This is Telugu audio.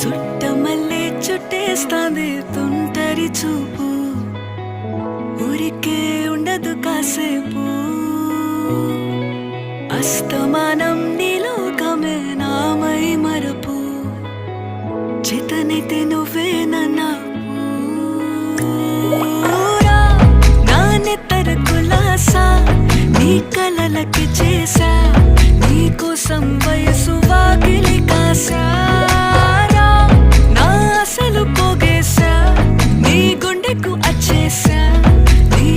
చుట్టమల్లే చుట్టేస్తాంది తుంటరి చూపు, ఊరికే ఉండదు కాసేపు. అస్తమానం నీలోకమే నామై మరపు, చేతనైతే నువ్వే నన్నా నా నెత్తర కులాసా నీ కలలకి చేసా, నీ కోసం వయసు వాకిలి కాసా. నా అసలు పోగేసా నీ గుండెకు అచ్చేసా, నీ